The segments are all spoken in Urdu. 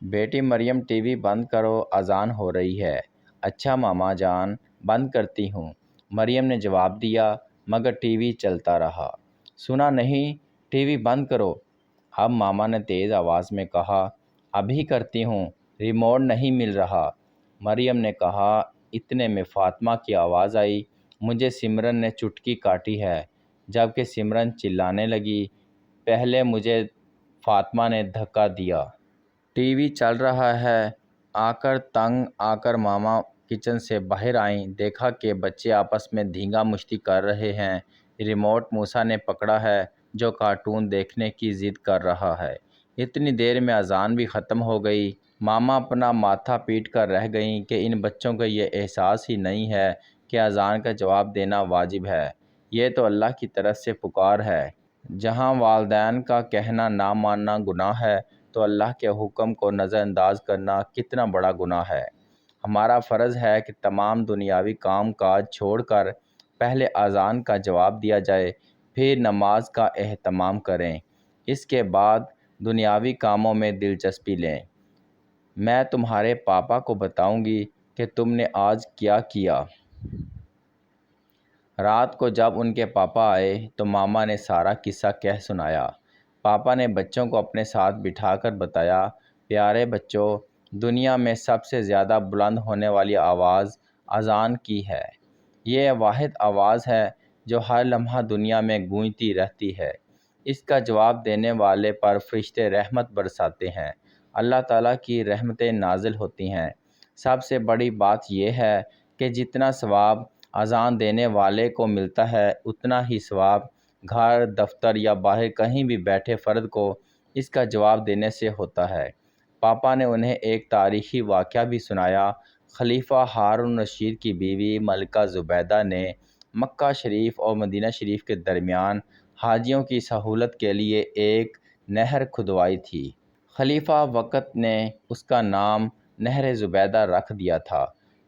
بیٹی مریم ٹی وی بند کرو، اذان ہو رہی ہے۔ اچھا ماما جان، بند کرتی ہوں، مریم نے جواب دیا، مگر ٹی وی چلتا رہا۔ سنا نہیں، ٹی وی بند کرو۔ اب ماما نے تیز آواز میں کہا، ابھی کرتی ہوں، ریموٹ نہیں مل رہا۔ مریم نے کہا۔ اتنے میں فاطمہ کی آواز آئی، مجھے سمرن نے چٹکی کاٹی ہے۔ جبکہ سمرن چلانے لگی، پہلے مجھے فاطمہ نے دھکا دیا۔ ٹی وی چل رہا ہے۔ تنگ آ کر ماما کچن سے باہر آئیں، دیکھا کہ بچے آپس میں دھینگا مشتی کر رہے ہیں۔ ریموٹ موسیٰ نے پکڑا ہے، جو کارٹون دیکھنے کی ضد کر رہا ہے۔ اتنی دیر میں اذان بھی ختم ہو گئی۔ ماما اپنا ماتھا پیٹ کر رہ گئیں کہ ان بچوں کو یہ احساس ہی نہیں ہے کہ اذان کا جواب دینا واجب ہے۔ یہ تو اللہ کی طرف سے پکار ہے۔ جہاں والدین کا کہنا نہ ماننا گناہ ہے، تو اللہ کے حکم کو نظر انداز کرنا کتنا بڑا گناہ ہے۔ ہمارا فرض ہے کہ تمام دنیاوی کام کاج چھوڑ کر پہلے اذان کا جواب دیا جائے، پھر نماز کا اہتمام کریں، اس کے بعد دنیاوی کاموں میں دلچسپی لیں۔ میں تمہارے پاپا کو بتاؤں گی کہ تم نے آج کیا کیا۔ رات کو جب ان کے پاپا آئے تو ماما نے سارا قصہ کہہ سنایا۔ پاپا نے بچوں کو اپنے ساتھ بٹھا کر بتایا، پیارے بچوں، دنیا میں سب سے زیادہ بلند ہونے والی آواز اذان کی ہے۔ یہ واحد آواز ہے جو ہر لمحہ دنیا میں گونجتی رہتی ہے۔ اس کا جواب دینے والے پر فرشتے رحمت برساتے ہیں، اللہ تعالیٰ کی رحمتیں نازل ہوتی ہیں۔ سب سے بڑی بات یہ ہے کہ جتنا ثواب اذان دینے والے کو ملتا ہے، اتنا ہی ثواب گھر، دفتر یا باہر کہیں بھی بیٹھے فرد کو اس کا جواب دینے سے ہوتا ہے۔ پاپا نے انہیں ایک تاریخی واقعہ بھی سنایا۔ خلیفہ ہارون الرشید کی بیوی ملکہ زبیدہ نے مکہ شریف اور مدینہ شریف کے درمیان حاجیوں کی سہولت کے لیے ایک نہر کھدوائی تھی۔ خلیفہ وقت نے اس کا نام نہر زبیدہ رکھ دیا تھا۔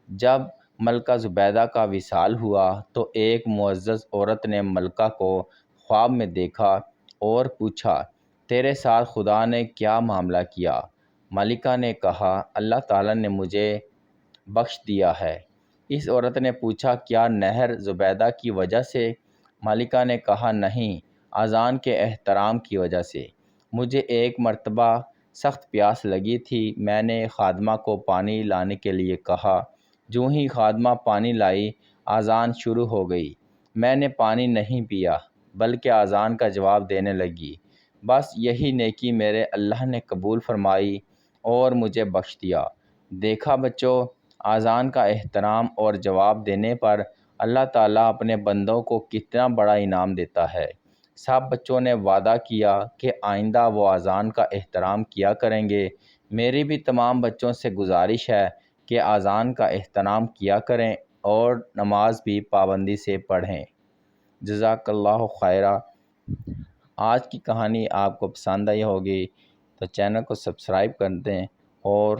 جب ملکہ زبیدہ کا وصال ہوا تو ایک معزز عورت نے ملکہ کو خواب میں دیکھا اور پوچھا، تیرے ساتھ خدا نے کیا معاملہ کیا؟ ملکہ نے کہا، اللہ تعالیٰ نے مجھے بخش دیا ہے۔ اس عورت نے پوچھا، کیا نہر زبیدہ کی وجہ سے؟ ملکہ نے کہا، نہیں، اذان کے احترام کی وجہ سے۔ مجھے ایک مرتبہ سخت پیاس لگی تھی، میں نے خادمہ کو پانی لانے کے لیے کہا۔ جوں ہی خادمہ پانی لائی، اذان شروع ہو گئی۔ میں نے پانی نہیں پیا، بلکہ اذان کا جواب دینے لگی۔ بس یہی نیکی میرے اللہ نے قبول فرمائی اور مجھے بخش دیا۔ دیکھا بچوں، اذان کا احترام اور جواب دینے پر اللہ تعالیٰ اپنے بندوں کو کتنا بڑا انعام دیتا ہے۔ سب بچوں نے وعدہ کیا کہ آئندہ وہ اذان کا احترام کیا کریں گے۔ میری بھی تمام بچوں سے گزارش ہے کہ اذان کا احترام کیا کریں اور نماز بھی پابندی سے پڑھیں۔ جزاک اللہ خیرہ۔ آج کی کہانی آپ کو پسند آئی ہوگی تو چینل کو سبسکرائب کر دیں اور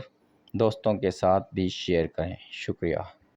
دوستوں کے ساتھ بھی شیئر کریں۔ شکریہ۔